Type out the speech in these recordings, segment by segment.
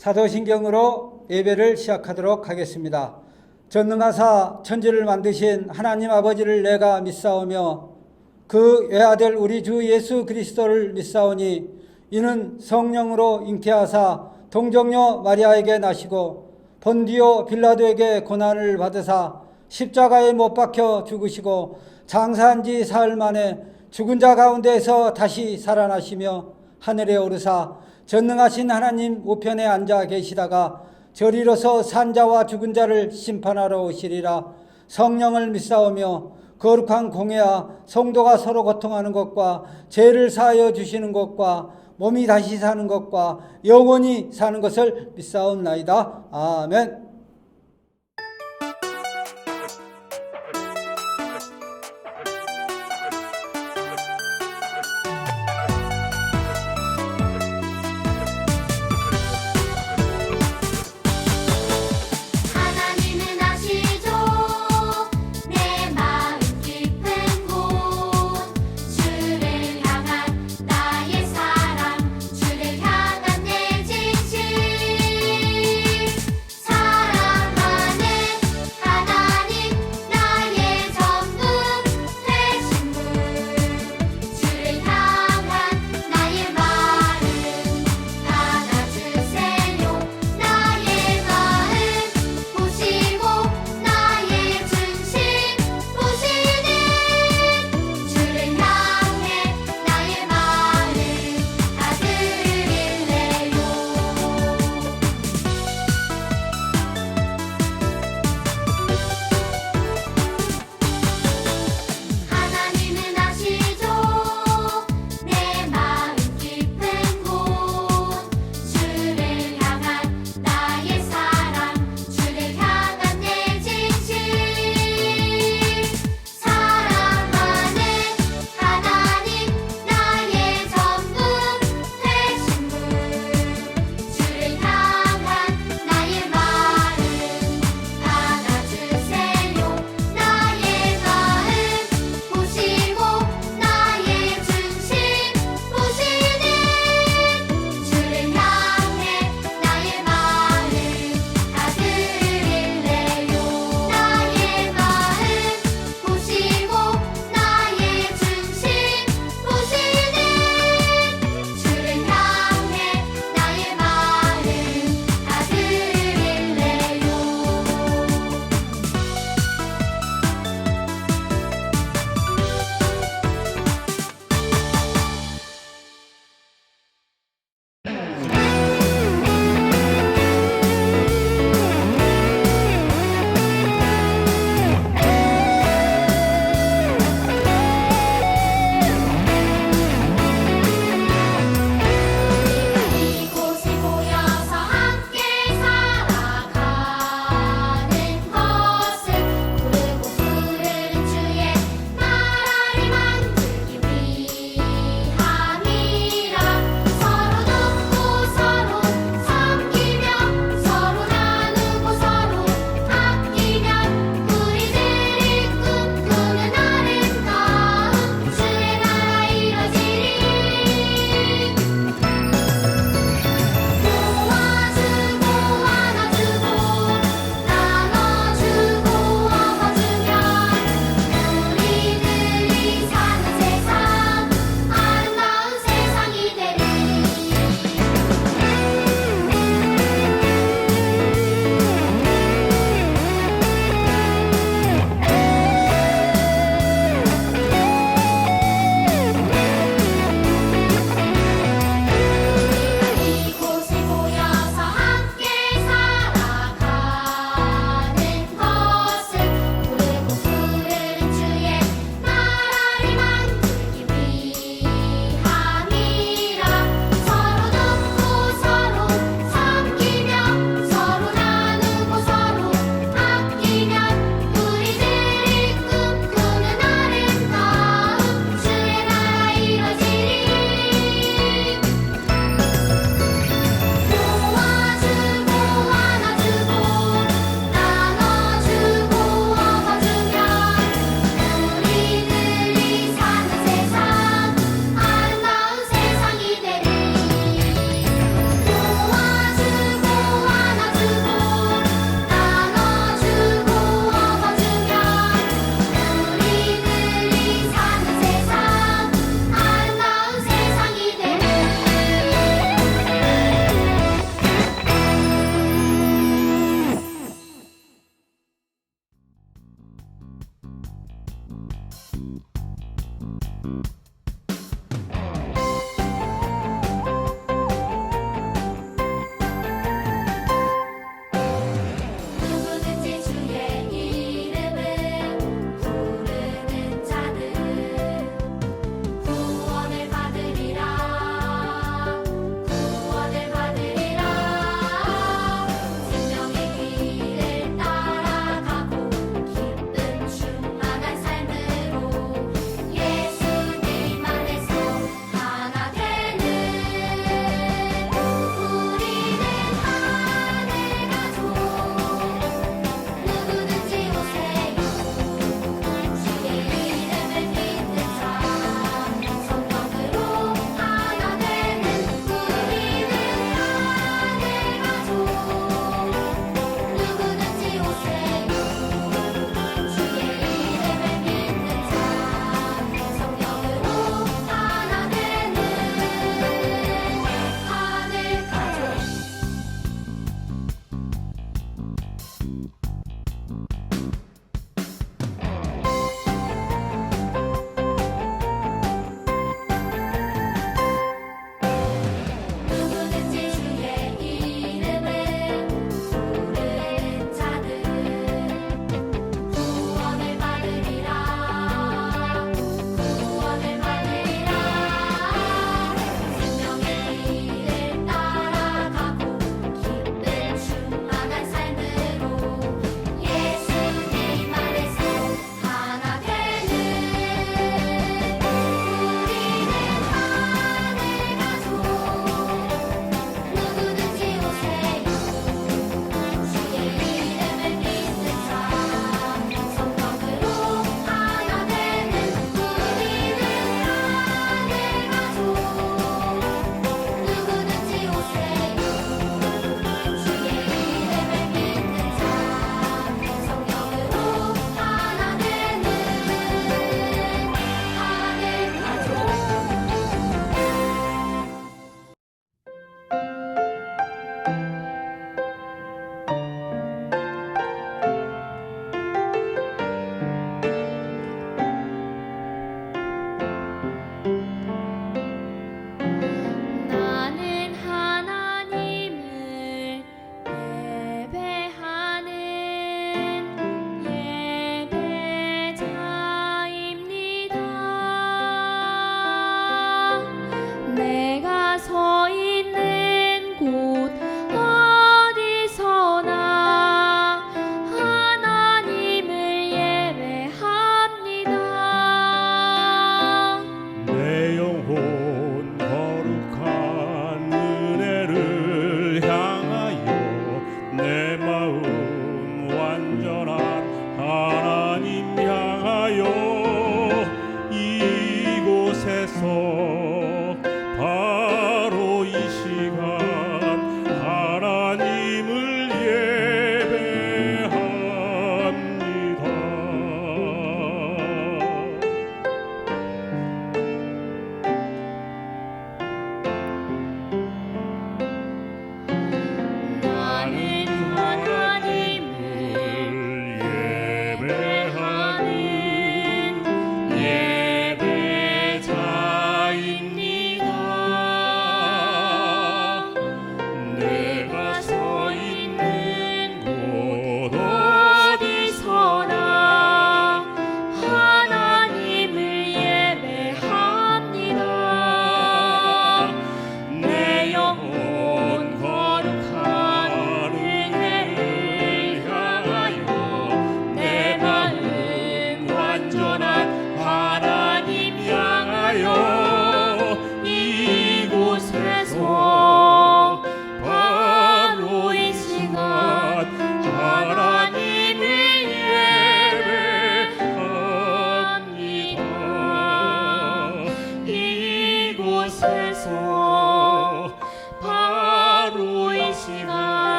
사도신경으로 예배를 시작하도록 하겠습니다. 전능하사 천지를 만드신 하나님 아버지를 내가 믿사오며 그 외아들 우리 주 예수 그리스도를 믿사오니 이는 성령으로 잉태하사 동정녀 마리아에게 나시고 본디오 빌라도에게 고난을 받으사 십자가에 못 박혀 죽으시고 장사한 지 사흘 만에 죽은 자 가운데에서 다시 살아나시며 하늘에 오르사 전능하신 하나님 우편에 앉아 계시다가 저리로서 산 자와 죽은 자를 심판하러 오시리라. 성령을 믿사오며 거룩한 공회와 성도가 서로 고통하는 것과 죄를 사하여 주시는 것과 몸이 다시 사는 것과 영원히 사는 것을 믿사옵나이다. 아멘. 사랑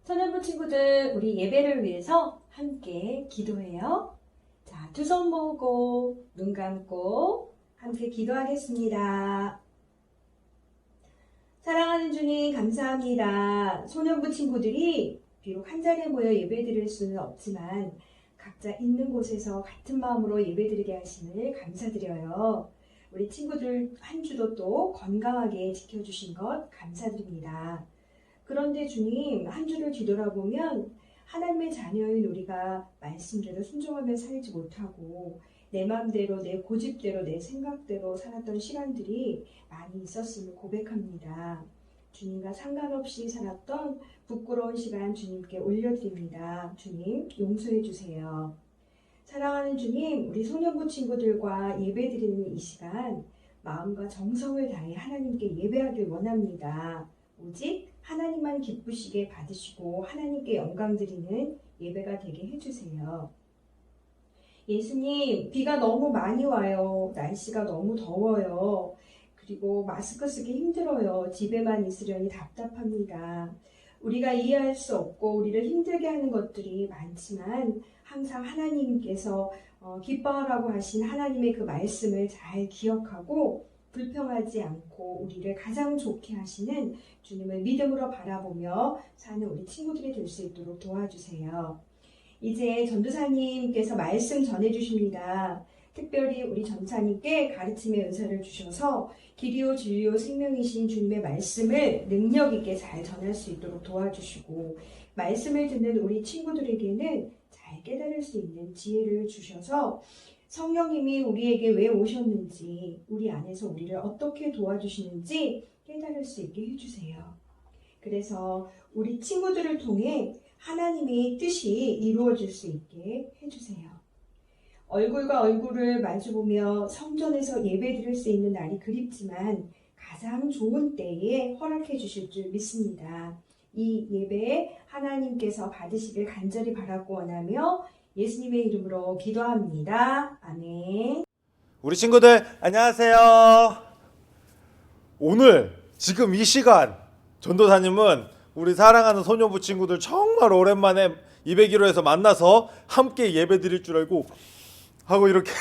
소년부 친구들, 우리 예배를 위해서 함께 기도해요. 자, 두 손 모으고 눈 감고 함께 기도하겠습니다. 사랑하는 주님, 감사합니다. 소년부 친구들이 비록 한자리에 모여 예배드릴 수는 없지만 각자 있는 곳에서 같은 마음으로 예배드리게 하심을 감사드려요. 우리 친구들 한 주도 또 건강하게 지켜주신 것 감사드립니다. 그런데 주님, 한 주를 뒤돌아보면 하나님의 자녀인 우리가 말씀대로 순종하며 살지 못하고 내 마음대로, 내 고집대로, 내 생각대로 살았던 시간들이 많이 있었음을 고백합니다. 주님과 상관없이 살았던 부끄러운 시간 주님께 올려드립니다. 주님, 용서해 주세요. 사랑하는 주님, 우리 소년부 친구들과 예배드리는 이 시간 마음과 정성을 다해 하나님께 예배하길 원합니다. 오직 하나님만 기쁘시게 받으시고 하나님께 영광 드리는 예배가 되게 해주세요. 예수님, 비가 너무 많이 와요. 날씨가 너무 더워요. 그리고 마스크 쓰기 힘들어요. 집에만 있으려니 답답합니다. 우리가 이해할 수 없고 우리를 힘들게 하는 것들이 많지만 항상 하나님께서 기뻐하라고 하신 하나님의 그 말씀을 잘 기억하고 불평하지 않고 우리를 가장 좋게 하시는 주님을 믿음으로 바라보며 사는 우리 친구들이 될 수 있도록 도와주세요. 이제 전도사님께서 말씀 전해주십니다. 특별히 우리 전사님께 가르침의 은사를 주셔서 길이요 진리요 생명이신 주님의 말씀을 능력 있게 잘 전할 수 있도록 도와주시고 말씀을 듣는 우리 친구들에게는 잘 깨달을 수 있는 지혜를 주셔서 성령님이 우리에게 왜 오셨는지, 우리 안에서 우리를 어떻게 도와주시는지 깨달을 수 있게 해주세요. 그래서 우리 친구들을 통해 하나님의 뜻이 이루어질 수 있게 해주세요. 얼굴과 얼굴을 마주보며 성전에서 예배드릴 수 있는 날이 그립지만 가장 좋은 때에 허락해 주실 줄 믿습니다. 이 예배 하나님께서 받으시길 간절히 바라고 원하며 예수님의 이름으로 기도합니다. 아멘. 우리 친구들 안녕하세요. 오늘 지금 이 시간 전도사님은 우리 사랑하는 소년부 친구들 정말 오랜만에 201호에서 만나서 함께 예배 드릴 줄 알고 하고 이렇게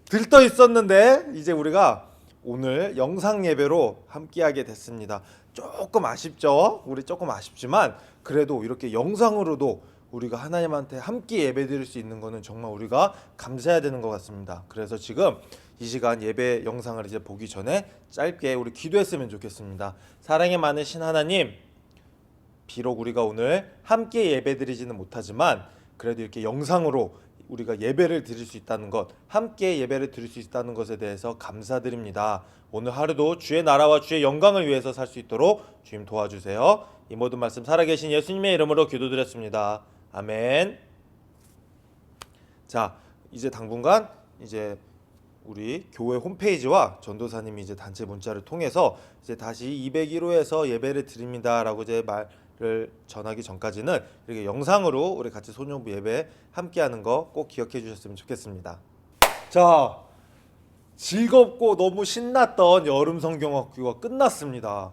들떠 있었는데 이제 우리가 오늘 영상 예배로 함께하게 됐습니다. 조금 아쉽죠? 우리 조금 아쉽지만 그래도 이렇게 영상으로도 우리가 하나님한테 함께 예배 드릴 수 있는 거는 정말 우리가 감사해야 되는 것 같습니다. 그래서 지금 이 시간 예배 영상을 이제 보기 전에 짧게 우리 기도했으면 좋겠습니다. 사랑이 많으신 하나님, 비록 우리가 오늘 함께 예배 드리지는 못하지만 그래도 이렇게 영상으로 우리가 예배를 드릴 수 있다는 것, 함께 예배를 드릴 수 있다는 것에 대해서 감사드립니다. 오늘 하루도 주의 나라와 주의 영광을 위해서 살 수 있도록 주님 도와주세요. 이 모든 말씀 살아계신 예수님의 이름으로 기도드렸습니다. 아멘. 자, 이제 당분간 이제 우리 교회 홈페이지와 전도사님이 이제 단체 문자를 통해서 이제 다시 201호에서 예배를 드립니다라고 이제 말을 전하기 전까지는 이렇게 영상으로 우리 같이 소년부 예배 함께하는 거 꼭 기억해 주셨으면 좋겠습니다. 자, 즐겁고 너무 신났던 여름 성경학교가 끝났습니다.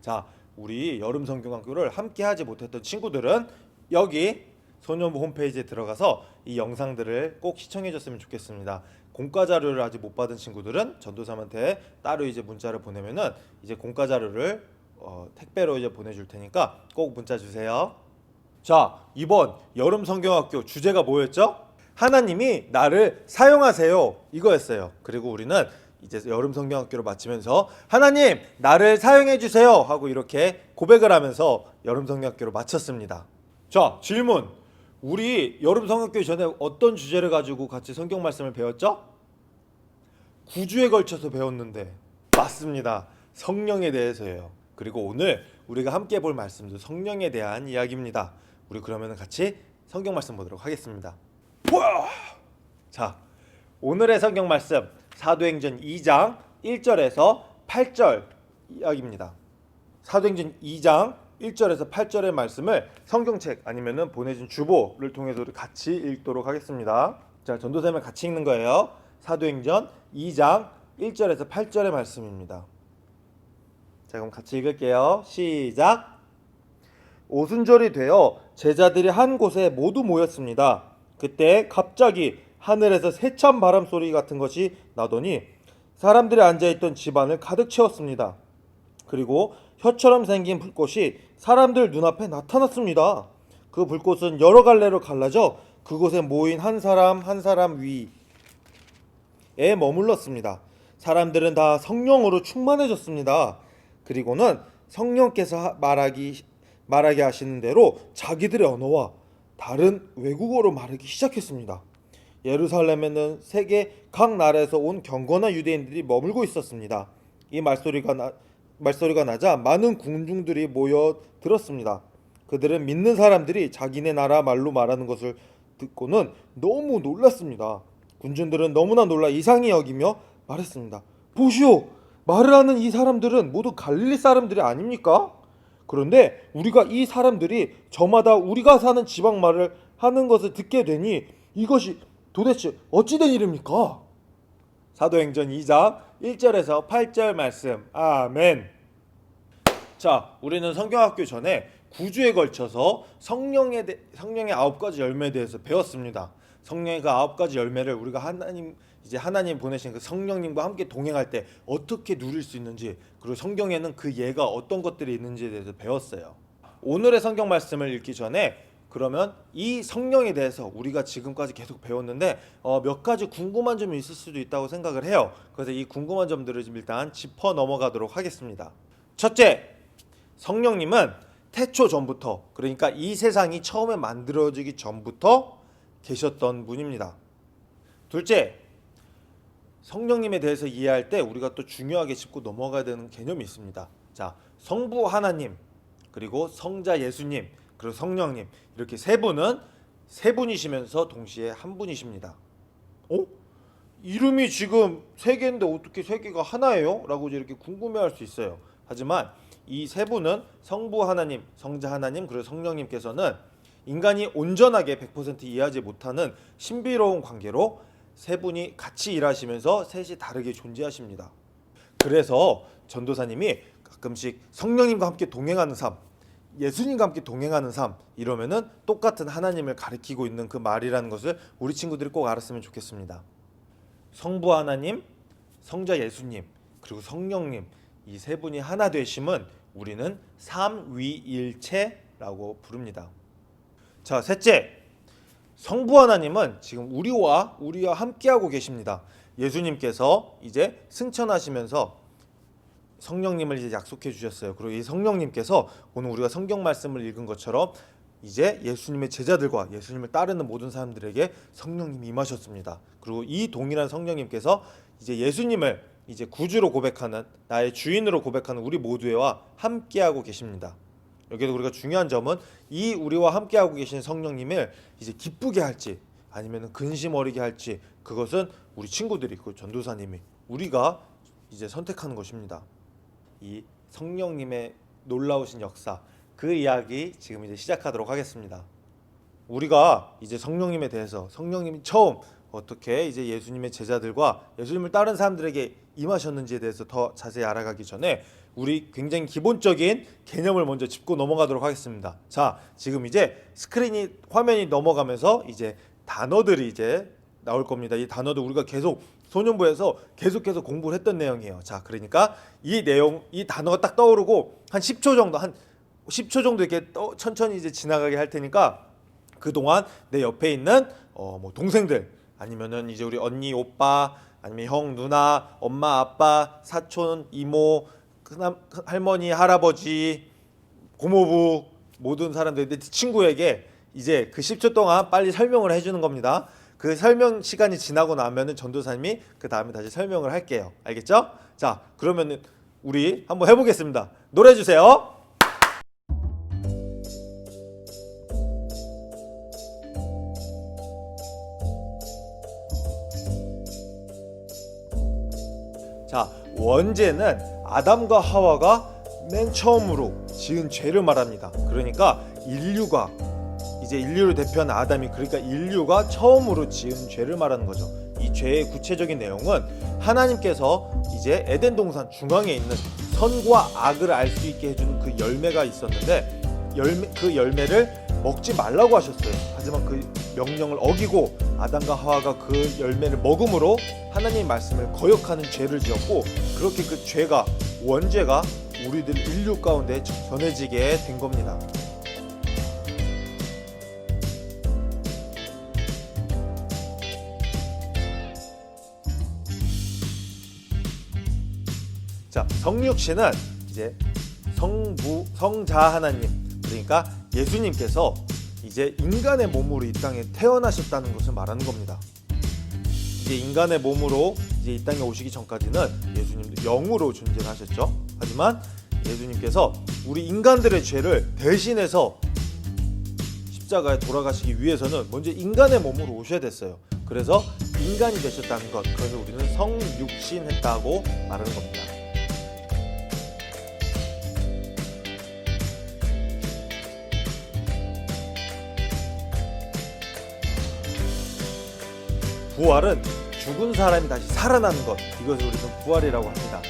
자, 우리 여름 성경학교를 함께 하지 못했던 친구들은 여기 소년부 홈페이지에 들어가서 이 영상들을 꼭 시청해 줬으면 좋겠습니다. 공과 자료를 아직 못 받은 친구들은 전도사한테 따로 이제 문자를 보내면은 이제 공과 자료를 택배로 이제 보내줄 테니까 꼭 문자 주세요. 자, 이번 여름 성경학교 주제가 뭐였죠? 하나님이 나를 사용하세요, 이거였어요. 그리고 우리는 이제 여름 성경학교를 마치면서 하나님 나를 사용해 주세요 하고 이렇게 고백을 하면서 여름 성경학교를 마쳤습니다. 자, 질문. 우리 여름 성경학교 전에 어떤 주제를 가지고 같이 성경 말씀을 배웠죠? 9주에 걸쳐서 배웠는데 맞습니다. 성령에 대해서예요. 그리고 오늘 우리가 함께 볼 말씀도 성령에 대한 이야기입니다. 우리 그러면 같이 성경 말씀 보도록 하겠습니다. 자, 오늘의 성경 말씀 사도행전 2장 1절에서 8절 이야기입니다. 사도행전 2장 1절에서 8절의 말씀을 성경책 아니면은 보내준 주보를 통해서 같이 읽도록 하겠습니다. 자, 전도사님을 같이 읽는 거예요. 사도행전 2장 1절에서 8절의 말씀입니다. 자, 그럼 같이 읽을게요. 시작. 오순절이 되어 제자들이 한 곳에 모두 모였습니다. 그때 갑자기 하늘에서 세찬 바람 소리 같은 것이 나더니 사람들이 앉아있던 집안을 가득 채웠습니다. 그리고 혀처럼 생긴 불꽃이 사람들 눈앞에 나타났습니다. 그 불꽃은 여러 갈래로 갈라져 그곳에 모인 한 사람 한 사람 위에 머물렀습니다. 사람들은 다 성령으로 충만해졌습니다. 그리고는 성령께서 말하게 하시는 대로 자기들의 언어와 다른 외국어로 말하기 시작했습니다. 예루살렘에는 세계 각 나라에서 온 경건한 유대인들이 머물고 있었습니다. 이 말소리가 나자 많은 군중들이 모여 들었습니다. 그들은 믿는 사람들이 자기네 나라 말로 말하는 것을 듣고는 너무 놀랐습니다. 군중들은 너무나 놀라 이상히 여기며 말했습니다. 보시오! 말을 하는 이 사람들은 모두 갈릴리 사람들이 아닙니까? 그런데 우리가 이 사람들이 저마다 우리가 사는 지방 말을 하는 것을 듣게 되니 이것이 도대체 어찌된 일입니까? 사도행전 2장 1절에서 8절 말씀. 아멘. 자, 우리는 성경학교 전에 9주에 걸쳐서 성령의 9가지 열매에 대해서 배웠습니다. 성령의 그 9가지 열매를 우리가 하나님 보내신 그 성령님과 함께 동행할 때 어떻게 누릴 수 있는지, 그리고 성경에는 그 예가 어떤 것들이 있는지에 대해서 배웠어요. 오늘의 성경 말씀을 읽기 전에 그러면 이 성령에 대해서 우리가 지금까지 계속 배웠는데 몇 가지 궁금한 점이 있을 수도 있다고 생각을 해요. 그래서 이 궁금한 점들을 좀 일단 짚어 넘어가도록 하겠습니다. 첫째, 성령님은 태초 전부터, 그러니까 이 세상이 처음에 만들어지기 전부터 계셨던 분입니다. 둘째, 성령님에 대해서 이해할 때 우리가 또 중요하게 짚고 넘어가야 되는 개념이 있습니다. 자, 성부 하나님, 그리고 성자 예수님, 그리고 성령님, 이렇게 세 분이시면서 동시에 한 분이십니다. 이름이 지금 세 개인데 어떻게 세 개가 하나예요? 라고 이렇게 궁금해할 수 있어요. 하지만 이 세 분은 성부 하나님, 성자 하나님, 그리고 성령님께서는 인간이 온전하게 100% 이해하지 못하는 신비로운 관계로 세 분이 같이 일하시면서 셋이 다르게 존재하십니다. 그래서 전도사님이 가끔씩 성령님과 함께 동행하는 삶, 예수님과 함께 동행하는 삶, 이러면은 똑같은 하나님을 가리키고 있는 그 말이라는 것을 우리 친구들이 꼭 알았으면 좋겠습니다. 성부 하나님, 성자 예수님, 그리고 성령님, 이 세 분이 하나 되심은 우리는 삼위일체라고 부릅니다. 자, 셋째, 성부 하나님은 지금 우리와 함께하고 계십니다. 예수님께서 이제 승천하시면서 성령님을 이제 약속해 주셨어요. 그리고 이 성령님께서 오늘 우리가 성경 말씀을 읽은 것처럼 이제 예수님의 제자들과 예수님을 따르는 모든 사람들에게 성령님이 임하셨습니다. 그리고 이 동일한 성령님께서 이제 예수님을 이제 구주로 고백하는, 나의 주인으로 고백하는 우리 모두와 함께하고 계십니다. 여기서 우리가 중요한 점은 이 우리와 함께하고 계신 성령님을 이제 기쁘게 할지 아니면 근심 어리게 할지, 그것은 우리 친구들이, 그 전도사님이, 우리가 이제 선택하는 것입니다. 이 성령님의 놀라우신 역사, 그 이야기 지금 이제 시작하도록 하겠습니다. 우리가 이제 성령님에 대해서, 성령님이 처음 어떻게 이제 예수님의 제자들과 예수님을 따른 사람들에게 임하셨는지에 대해서 더 자세히 알아가기 전에 우리 굉장히 기본적인 개념을 먼저 짚고 넘어가도록 하겠습니다. 자, 지금 이제 화면이 넘어가면서 이제 단어들이 이제 나올 겁니다. 이 단어도 우리가 계속 소년부에서 계속해서 공부를 했던 내용이에요. 자, 그러니까 이 단어가 딱 떠오르고 한 10초 정도 이렇게 천천히 이제 지나가게 할 테니까 그동안 내 옆에 있는 뭐 동생들, 아니면은 이제 우리 언니, 오빠, 아니면 형, 누나, 엄마, 아빠, 사촌, 이모, 할머니, 할아버지, 고모부, 모든 사람들, 내 친구에게 이제 그 10초 동안 빨리 설명을 해주는 겁니다. 그 설명 시간이 지나고 나면은 전도사님이 그 다음에 다시 설명을 할게요. 알겠죠? 자, 그러면은 우리 한번 해보겠습니다. 노래 주세요. 자, 원죄는 아담과 하와가 맨 처음으로 지은 죄를 말합니다. 그러니까 인류를 대표하는 아담이, 그러니까 인류가 처음으로 지은 죄를 말하는 거죠. 이 죄의 구체적인 내용은 하나님께서 이제 에덴 동산 중앙에 있는 선과 악을 알 수 있게 해주는 그 열매가 있었는데, 그 열매를 먹지 말라고 하셨어요. 하지만 그 명령을 어기고 아담과 하와가 그 열매를 먹음으로 하나님의 말씀을 거역하는 죄를 지었고, 그렇게 그 죄가, 원죄가 우리들 인류 가운데 전해지게 된 겁니다. 자, 성육신은 이제 성자 하나님, 그러니까 예수님께서 이제 인간의 몸으로 이 땅에 태어나셨다는 것을 말하는 겁니다. 이제 인간의 몸으로 이제 이 땅에 오시기 전까지는 예수님도 영으로 존재하셨죠. 하지만 예수님께서 우리 인간들의 죄를 대신해서 십자가에 돌아가시기 위해서는 먼저 인간의 몸으로 오셔야 됐어요. 그래서 인간이 되셨다는 것, 그래서 우리는 성육신했다고 말하는 겁니다. 부활은 죽은 사람이 다시 살아나는 것, 이것을 우리는 부활이라고 합니다.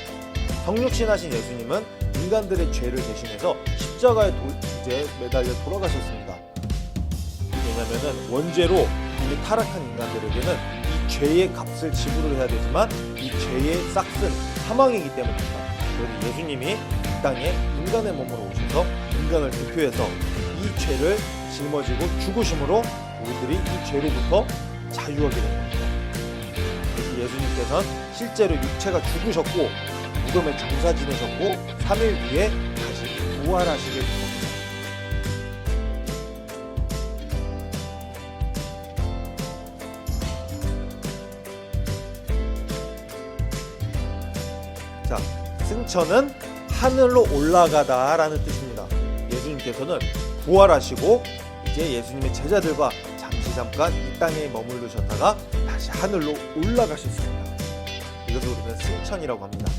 성육신하신 예수님은 인간들의 죄를 대신해서 십자가에 이제 매달려 돌아가셨습니다. 왜냐하면 원죄로 이미 타락한 인간들에게는 이 죄의 값을 지불을 해야 되지만 이 죄의 싹은 사망이기 때문입니다. 그래서 예수님이 이 땅에 인간의 몸으로 오셔서 인간을 대표해서 이 죄를 짊어지고 죽으심으로 우리들이 이 죄로부터 자유하게 된 겁니다. 예수님께서는 실제로 육체가 죽으셨고 무덤에 장사 지내셨고 3일 뒤에 다시 부활하시게 된 겁니다. 자, 승천은 하늘로 올라가다라는 뜻입니다. 예수님께서는 부활하시고 이제 예수님의 제자들과 잠깐 이 땅에 머무르셨다가 다시 하늘로 올라가셨습니다. 이것을 우리는 승천이라고 합니다.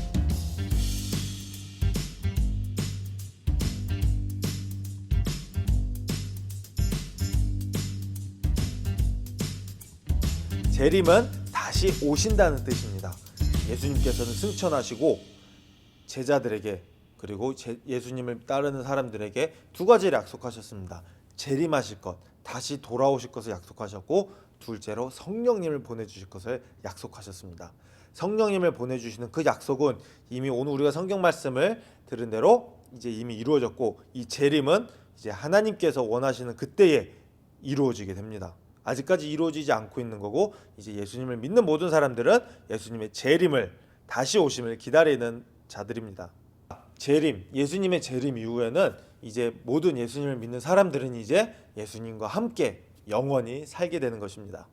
재림은 다시 오신다는 뜻입니다. 예수님께서는 승천하시고 제자들에게 그리고 예수님을 따르는 사람들에게 두 가지를 약속하셨습니다. 재림하실 것, 다시 돌아오실 것을 약속하셨고, 둘째로 성령님을 보내주실 것을 약속하셨습니다. 성령님을 보내주시는 그 약속은 이미 오늘 우리가 성경 말씀을 들은 대로 이제 이미 이루어졌고, 이 재림은 이제 하나님께서 원하시는 그때에 이루어지게 됩니다. 아직까지 이루어지지 않고 있는 거고, 이제 예수님을 믿는 모든 사람들은 예수님의 재림을, 다시 오심을 기다리는 자들입니다. 재림, 예수님의 재림 이후에는 이제 모든 예수님을 믿는 사람들은 이제 예수님과 함께 영원히 살게 되는 것입니다.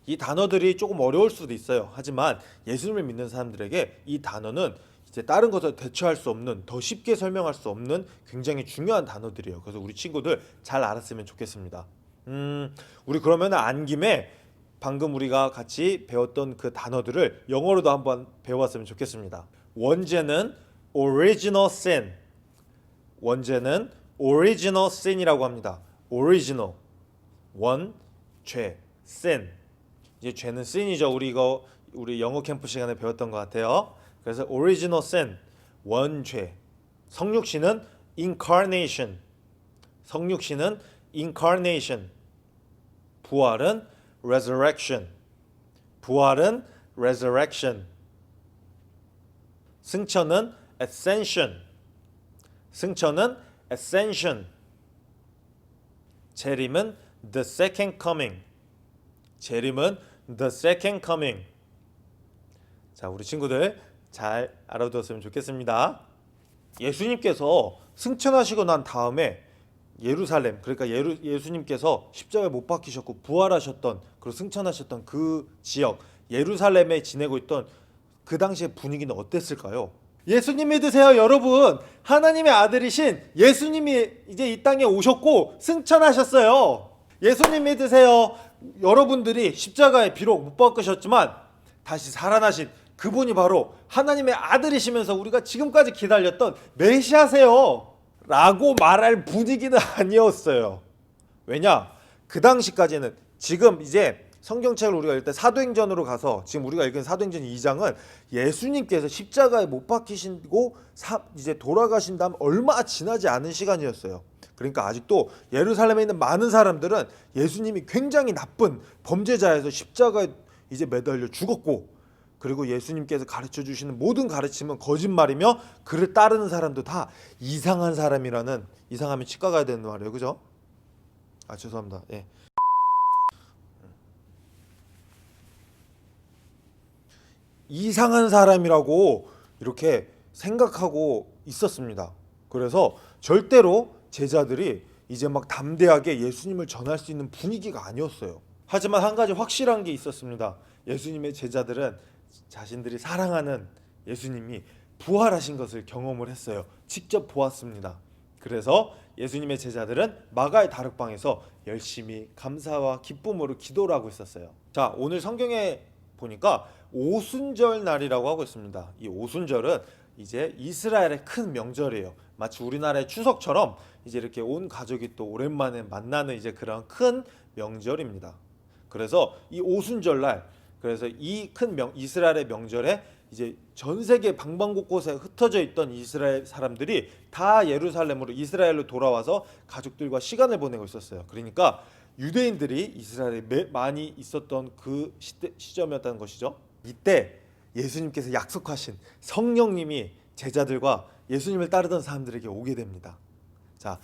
이 단어들이 조금 어려울 수도 있어요. 하지만 예수님을 믿는 사람들에게 이 단어는 이제 다른 것을 대처할 수 없는, 더 쉽게 설명할 수 없는 굉장히 중요한 단어들이에요. 그래서 우리 친구들 잘 알았으면 좋겠습니다. 우리 그러면 안 김에 방금 우리가 같이 배웠던 그 단어들을 영어로도 한번 배워봤으면 좋겠습니다. 원죄는 original sin, 원죄는 original sin이라고 합니다. original, 원, 죄, sin. 이제 죄는 sin이죠. 우리 영어 캠프 시간에 배웠던 것 같아요. 그래서 original sin, 원죄. 성육신은 incarnation, 성육신은 incarnation. 부활은 resurrection, 부활은 resurrection. 승천은 ascension, 승천은 ascension. 재림은 the second coming, 재림은 the second coming. 자, 우리 친구들 잘 알아두었으면 좋겠습니다. 예수님께서 승천하시고 난 다음에 예루살렘, 그러니까 예수님께서 십자가에 못 박히셨고 부활하셨던, 그리고 승천하셨던 그 지역 예루살렘에 지내고 있던 그 당시의 분위기는 어땠을까요? 예수님 믿으세요, 여러분. 하나님의 아들이신 예수님이 이제 이 땅에 오셨고 승천하셨어요. 예수님 믿으세요. 여러분들이 십자가에 비록 못 박으셨지만 다시 살아나신 그분이 바로 하나님의 아들이시면서 우리가 지금까지 기다렸던 메시아세요 라고 말할 분위기는 아니었어요. 왜냐? 그 당시까지는, 지금 이제 성경책을 우리가 읽을 때 사도행전으로 가서 지금 우리가 읽은 사도행전 2장은 예수님께서 십자가에 못 박히시고 이제 돌아가신 다음 얼마 지나지 않은 시간이었어요. 그러니까 아직도 예루살렘에 있는 많은 사람들은 예수님이 굉장히 나쁜 범죄자에서 십자가에 이제 매달려 죽었고, 그리고 예수님께서 가르쳐 주시는 모든 가르침은 거짓말이며 그를 따르는 사람도 다 이상한 사람이라는, 이상하면 치과 가야 되는 말이에요, 그죠? 아, 죄송합니다. 예. 이상한 사람이라고 이렇게 생각하고 있었습니다. 그래서 절대로 제자들이 이제 막 담대하게 예수님을 전할 수 있는 분위기가 아니었어요. 하지만 한 가지 확실한 게 있었습니다. 예수님의 제자들은 자신들이 사랑하는 예수님이 부활하신 것을 경험을 했어요. 직접 보았습니다. 그래서 예수님의 제자들은 마가의 다락방에서 열심히 감사와 기쁨으로 기도를 하고 있었어요. 자, 오늘 성경에 보니까 오순절 날이라고 하고 있습니다. 이 오순절은 이제 이스라엘의 큰 명절이에요. 마치 우리나라의 추석처럼 이제 이렇게 온 가족이 또 오랜만에 만나는 이제 그런 큰 명절입니다. 그래서 이 오순절 날, 그래서 이 큰 이스라엘의 명절에 이제 전 세계 방방곳곳에 흩어져 있던 이스라엘 사람들이 다 예루살렘으로, 이스라엘로 돌아와서 가족들과 시간을 보내고 있었어요. 그러니까 유대인들이 이스라엘에 많이 있었던 그 시점이었다는 것이죠. 이때 예수님께서 약속하신 성령님이 제자들과 예수님을 따르던 사람들에게 오게 됩니다. 자,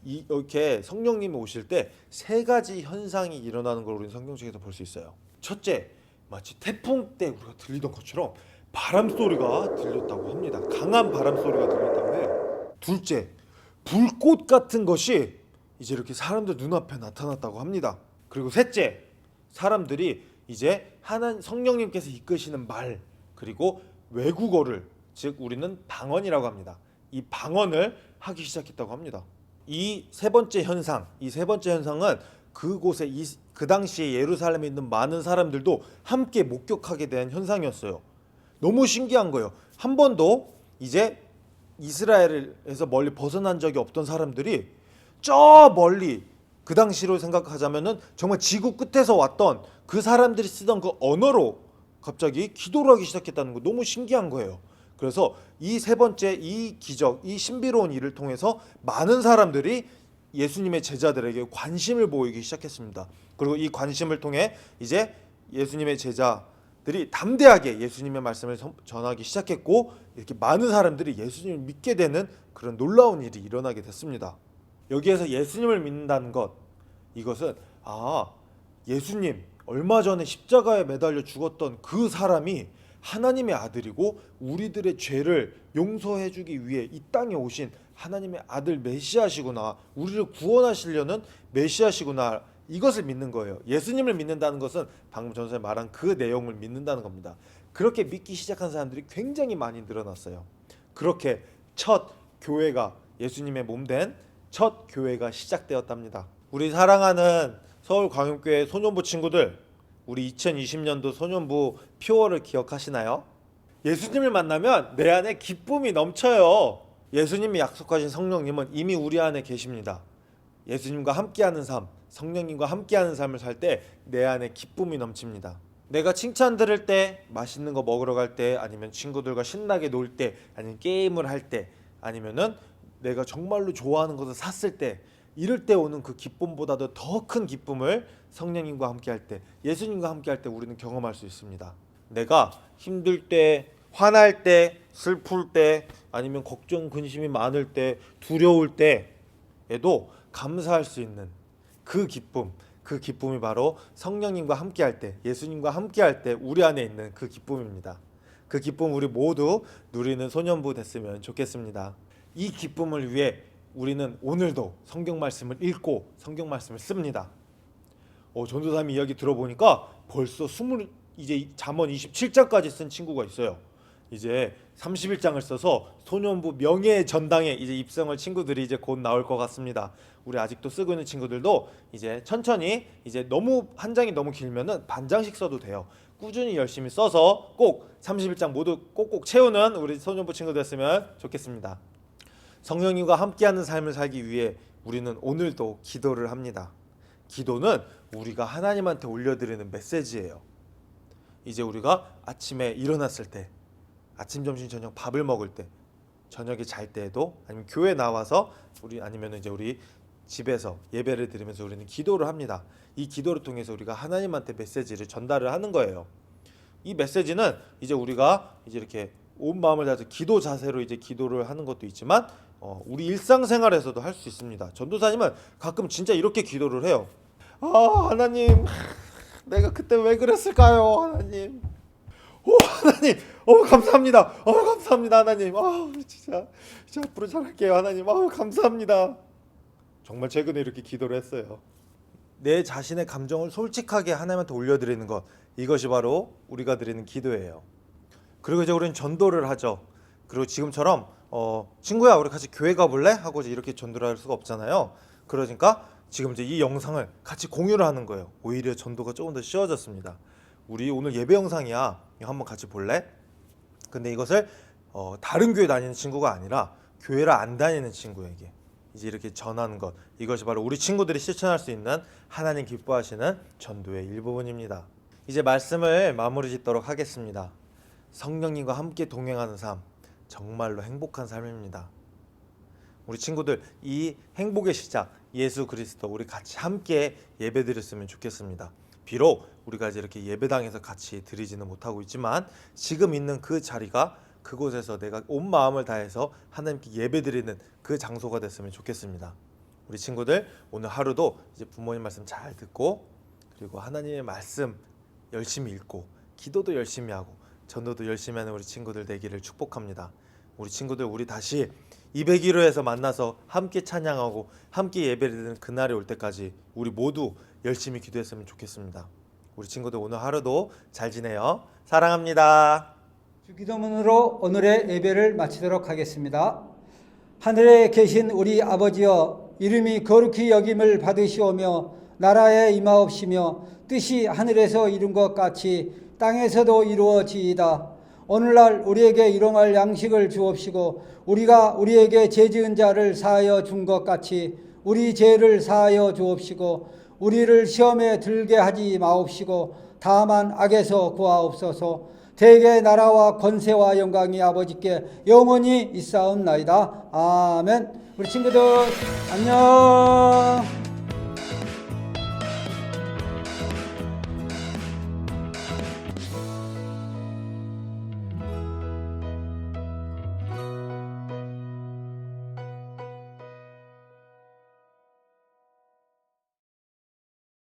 이렇게 성령님이 오실 때 세 가지 현상이 일어나는 걸 우리는 성경책에서 볼 수 있어요. 첫째, 마치 태풍 때 우리가 들리던 것처럼 바람 소리가 들렸다고 합니다. 강한 바람 소리가 들렸다고 해요. 둘째, 불꽃 같은 것이 이제 이렇게 사람들 눈앞에 나타났다고 합니다. 그리고 셋째, 사람들이 이제 성령님께서 이끄시는 말, 그리고 외국어를, 즉 우리는 방언이라고 합니다. 이 방언을 하기 시작했다고 합니다. 이 세 번째 현상은 그곳에 그 당시에 예루살렘에 있는 많은 사람들도 함께 목격하게 된 현상이었어요. 너무 신기한 거예요. 한 번도 이제 이스라엘에서 멀리 벗어난 적이 없던 사람들이 저 멀리, 그 당시로 생각하자면은 정말 지구 끝에서 왔던 그 사람들이 쓰던 그 언어로 갑자기 기도를 하기 시작했다는 거, 너무 신기한 거예요. 그래서 이 세 번째, 이 기적, 이 신비로운 일을 통해서 많은 사람들이 예수님의 제자들에게 관심을 보이기 시작했습니다. 그리고 이 관심을 통해 이제 예수님의 제자들이 담대하게 예수님의 말씀을 전하기 시작했고, 이렇게 많은 사람들이 예수님을 믿게 되는 그런 놀라운 일이 일어나게 됐습니다. 여기에서 예수님을 믿는다는 것, 이것은 예수님, 얼마 전에 십자가에 매달려 죽었던 그 사람이 하나님의 아들이고 우리들의 죄를 용서해 주기 위해 이 땅에 오신 하나님의 아들 메시아시구나, 우리를 구원하시려는 메시아시구나, 이것을 믿는 거예요. 예수님을 믿는다는 것은 방금 전에 말한 그 내용을 믿는다는 겁니다. 그렇게 믿기 시작한 사람들이 굉장히 많이 늘어났어요. 그렇게 첫 교회가, 예수님의 몸된 첫 교회가 시작되었답니다. 우리 사랑하는 서울광역교회 소년부 친구들, 우리 2020년도 소년부 표어를 기억하시나요? 예수님을 만나면 내 안에 기쁨이 넘쳐요. 예수님이 약속하신 성령님은 이미 우리 안에 계십니다. 예수님과 함께하는 삶, 성령님과 함께하는 삶을 살 때 내 안에 기쁨이 넘칩니다. 내가 칭찬 들을 때, 맛있는 거 먹으러 갈 때, 아니면 친구들과 신나게 놀 때, 아니면 게임을 할 때, 아니면은 내가 정말로 좋아하는 것을 샀을 때, 이럴 때 오는 그 기쁨보다도 더 큰 기쁨을 성령님과 함께할 때, 예수님과 함께할 때 우리는 경험할 수 있습니다. 내가 힘들 때, 화날 때, 슬플 때, 아니면 걱정, 근심이 많을 때, 두려울 때에도 감사할 수 있는 그 기쁨이 바로 성령님과 함께할 때, 예수님과 함께할 때 우리 안에 있는 그 기쁨입니다. 그 기쁨 우리 모두 누리는 소년부 됐으면 좋겠습니다. 이 기쁨을 위해 우리는 오늘도 성경 말씀을 읽고 성경 말씀을 씁니다. 전도사님 이야기 들어보니까 벌써 이제 잠언 27장까지 쓴 친구가 있어요. 이제 31장을 써서 소년부 명예 전당에 이제 입성할 친구들이 이제 곧 나올 것 같습니다. 우리 아직도 쓰고 있는 친구들도 이제 천천히, 이제 너무 한 장이 너무 길면은 반장씩 써도 돼요. 꾸준히 열심히 써서 꼭 31장 모두 꼭꼭 채우는 우리 소년부 친구 됐으면 좋겠습니다. 성령님과 함께하는 삶을 살기 위해 우리는 오늘도 기도를 합니다. 기도는 우리가 하나님한테 올려드리는 메시지예요. 이제 우리가 아침에 일어났을 때, 아침, 점심, 저녁 밥을 먹을 때, 저녁에 잘 때에도 아니면 교회 나와서 아니면 이제 우리 집에서 예배를 드리면서 우리는 기도를 합니다. 이 기도를 통해서 우리가 하나님한테 메시지를 전달을 하는 거예요. 이 메시지는 이제 우리가 이제 이렇게 온 마음을 다해서 기도 자세로 이제 기도를 하는 것도 있지만 우리 일상생활에서도 할 수 있습니다. 전도사님은 가끔 진짜 이렇게 기도를 해요. 하나님, 내가 그때 왜 그랬을까요? 하나님, 하나님, 감사합니다. 감사합니다, 하나님. 진짜 앞으로 잘할게요, 하나님. 감사합니다. 정말 최근에 이렇게 기도를 했어요. 내 자신의 감정을 솔직하게 하나님한테 올려드리는 것, 이것이 바로 우리가 드리는 기도예요. 그리고 이제 우리는 전도를 하죠. 그리고 지금처럼 친구야, 우리 같이 교회 가볼래? 하고 이렇게 전도를 할 수가 없잖아요. 그러니까 지금 이제 이 영상을 같이 공유를 하는 거예요. 오히려 전도가 조금 더 쉬워졌습니다. 우리 오늘 예배 영상이야, 이거 한번 같이 볼래? 근데 이것을 다른 교회 다니는 친구가 아니라 교회를 안 다니는 친구에게 이제 이렇게 전하는 것, 이것이 바로 우리 친구들이 실천할 수 있는 하나님 기뻐하시는 전도의 일부분입니다. 이제 말씀을 마무리 짓도록 하겠습니다. 성령님과 함께 동행하는 삶, 정말로 행복한 삶입니다. 우리 친구들, 이 행복의 시작 예수 그리스도, 우리 같이 함께 예배드렸으면 좋겠습니다. 비록 우리가 이제 이렇게 예배당에서 같이 드리지는 못하고 있지만 지금 있는 그 자리가, 그곳에서 내가 온 마음을 다해서 하나님께 예배드리는 그 장소가 됐으면 좋겠습니다. 우리 친구들, 오늘 하루도 이제 부모님 말씀 잘 듣고, 그리고 하나님의 말씀 열심히 읽고, 기도도 열심히 하고, 전도도 열심히 하는 우리 친구들 되기를 축복합니다. 우리 친구들, 우리 다시 201호에서 만나서 함께 찬양하고 함께 예배드리는 그날이 올 때까지 우리 모두 열심히 기도했으면 좋겠습니다. 우리 친구들, 오늘 하루도 잘 지내요. 사랑합니다. 주기도문으로 오늘의 예배를 마치도록 하겠습니다. 하늘에 계신 우리 아버지여, 이름이 거룩히 여김을 받으시오며 나라에 임하옵시며 뜻이 하늘에서 이룬 것 같이 땅에서도 이루어지이다. 오늘날 우리에게 일용할 양식을 주옵시고 우리가 우리에게 죄지은 자를 사하여 준 것 같이 우리 죄를 사하여 주옵시고 우리를 시험에 들게 하지 마옵시고 다만 악에서 구하옵소서. 대개 나라와 권세와 영광이 아버지께 영원히 있사옵나이다. 아멘. 우리 친구들 안녕.